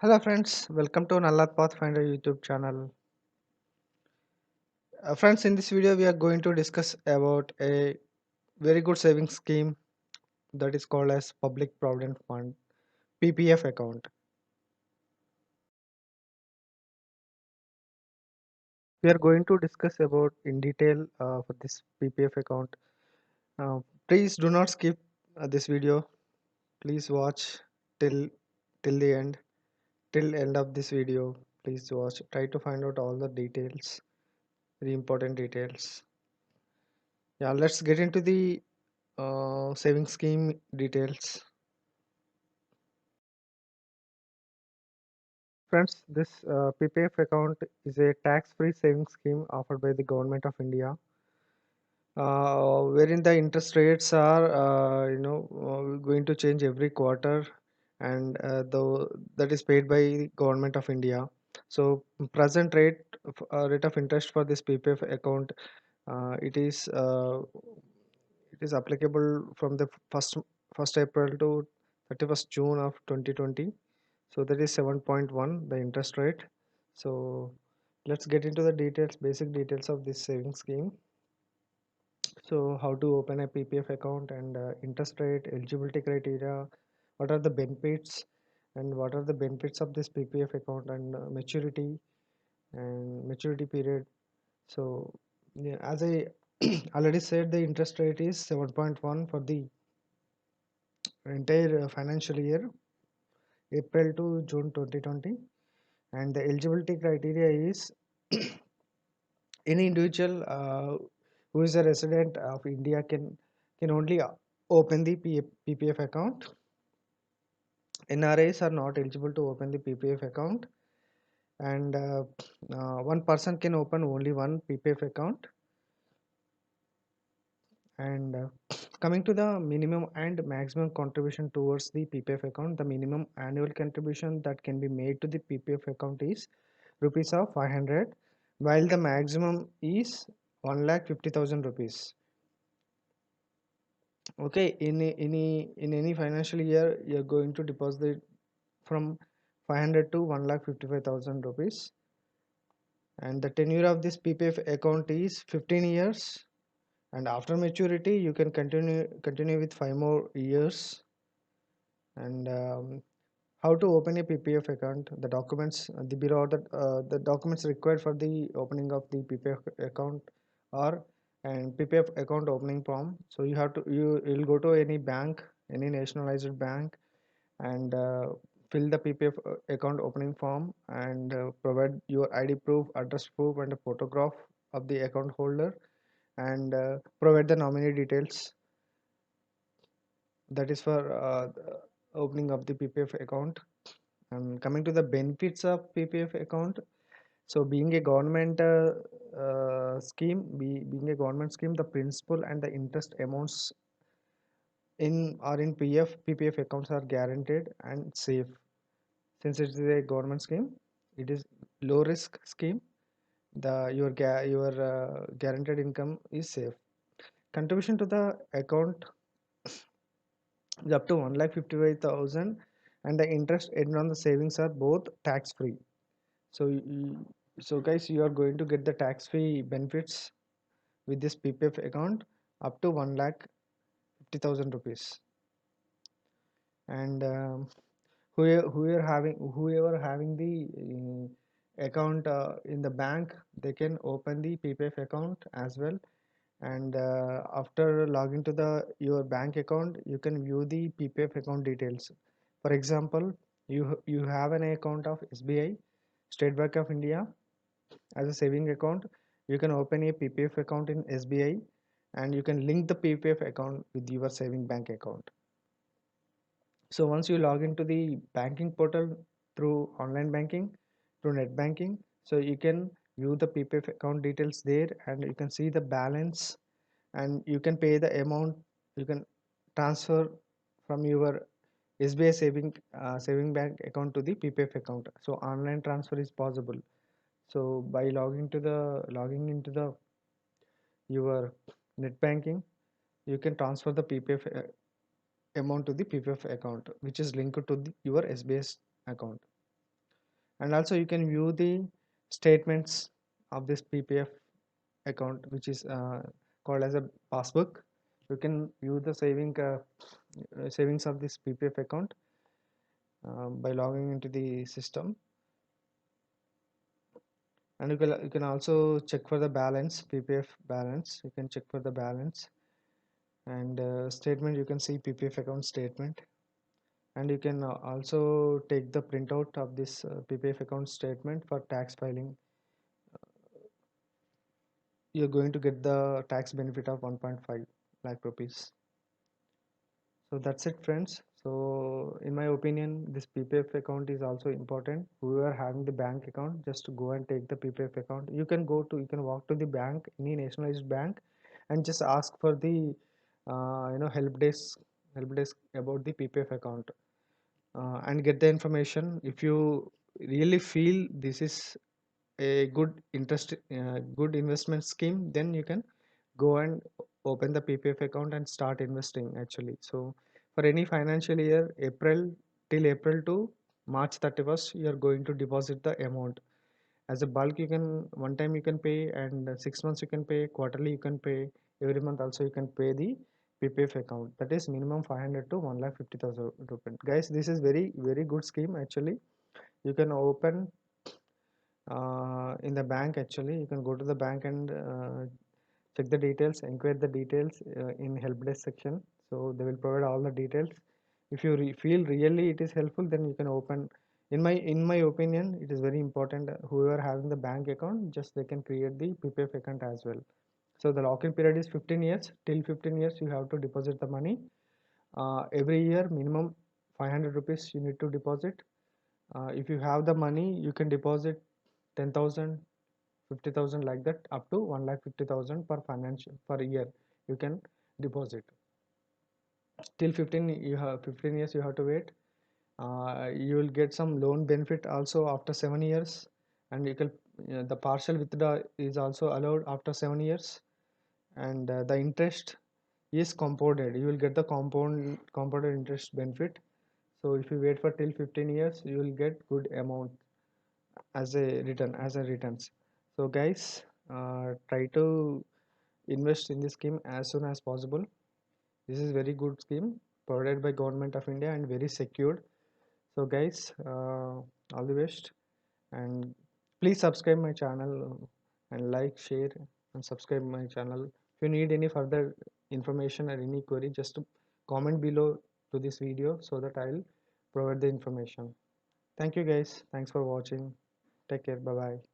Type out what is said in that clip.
Hello friends, welcome to Nallat Pathfinder YouTube channel. Friends, in this video we are going to discuss about a very good savings scheme that is called as Public Provident Fund PPF account. We are going to discuss about in detail for this PPF account. Uh, Please do not skip this video. Please watch till till the end, till end of this video. Please watch. Try to find out all the details, the important details. Yeah, let's get into the saving scheme details. Friends, this PPF account is a tax-free savings scheme offered by the Government of India, wherein the interest rates are, going to change every quarter, and though that is paid by the Government of India. So, present rate of interest for this PPF account, uh, it is uh, it is applicable from the first April to 31st June of 2020. So that is 7.1 the interest rate. So let's get into the details, basic details of this saving scheme. So how to open a PPF account and interest rate, eligibility criteria, what are the benefits, and what are the benefits of this PPF account, and maturity and maturity period. So yeah, as I already said, the interest rate is 7.1 for the entire financial year, April to June 2020, and the eligibility criteria is any individual who is a resident of India can only open the PPF account. NRIs are not eligible to open the PPF account, and one person can open only one PPF account. And coming to the minimum and maximum contribution towards the PPF account, the minimum annual contribution that can be made to the PPF account is rupees of 500, while the maximum is 1,50,000 rupees. Okay, in any financial year you're going to deposit from 500 to 1,55,000 rupees, and the tenure of this PPF account is 15 years, and after maturity you can continue with 5 more years. And how to open a PPF account, the documents, the below the documents required for the opening of the PPF account are and PPF account opening form. So you have to you'll go to any bank, any nationalized bank, and fill the PPF account opening form, and provide your ID proof, address proof, and a photograph of the account holder, and provide the nominee details. That is for the opening of the PPF account. And coming to the benefits of PPF account, so being a government being a government scheme, the principal and the interest amounts in PPF accounts are guaranteed and safe. Since it is a government scheme, it is low risk scheme. Your guaranteed income is safe. Contribution to the account is up to 1,55,000, and the interest earned on the savings are both tax free. So so guys, you are going to get the tax free benefits with this PPF account up to 1,50,000 rupees. And whoever having the account in the bank, they can open the PPF account as well. And after logging to the your bank account, you can view the PPF account details. For example, you have an account of SBI, State Bank of India, as a saving account. You can open a PPF account in SBI, and you can link the PPF account with your saving bank account. So once you log into the banking portal through online banking, through net banking, so you can view the PPF account details there, and you can see the balance, and you can pay the amount. You can transfer from your SBI saving bank account to the PPF account. So online transfer is possible. So by logging into the your net banking, you can transfer the PPF amount to the PPF account, which is linked to your SBS account. And also you can view the statements of this PPF account, which is called as a passbook. You can view the savings of this PPF account by logging into the system. And you can also check for the balance, PPF balance. You can check for the balance. And statement, you can see PPF account statement. And you can also take the printout of this PPF account statement for tax filing. You're going to get the tax benefit of 1.5 lakh rupees. So that's it, friends. So in my opinion, this PPF account is also important. Whoever having the bank account, just go and take the PPF account. You can walk to the bank, any nationalized bank, and just ask for the help desk about the PPF account, and get the information. If you really feel this is a good investment scheme, then you can go and open the PPF account and start investing actually. So for any financial year, April to March 31st, you are going to deposit the amount as a bulk. You can one time you can pay, and 6 months you can pay, quarterly you can pay, every month also you can pay the PPF account. That is minimum 500 to 1,50,000 rupees. Guys, this is very good scheme actually. You can open in the bank actually. You can go to the bank and check the details, inquire the details in help desk section. So they will provide all the details. If you feel really it is helpful, then you can open. In my opinion, it is very important. Whoever having the bank account, just they can create the PPF account as well. So the lock-in period is 15 years. Till 15 years, you have to deposit the money. Every year, minimum 500 rupees you need to deposit. If you have the money, you can deposit 10,000, 50,000, like that, up to 1,50,000 per financial per year. You can deposit till 15. You have 15 years. You have to wait. You will get some loan benefit also after 7 years, and you can the partial withdrawal is also allowed after 7 years, and the interest is compounded. You will get the compounded interest benefit. So if you wait for till 15 years, you will get good amount as a returns. So guys, try to invest in this scheme as soon as possible. This is very good scheme provided by Government of India and very secured. So guys, all the best, and please subscribe my channel and like, share, and subscribe my channel. If you need any further information or any query, just comment below to this video so that I'll provide the information. Thank you guys. Thanks for watching. Take care. Bye bye.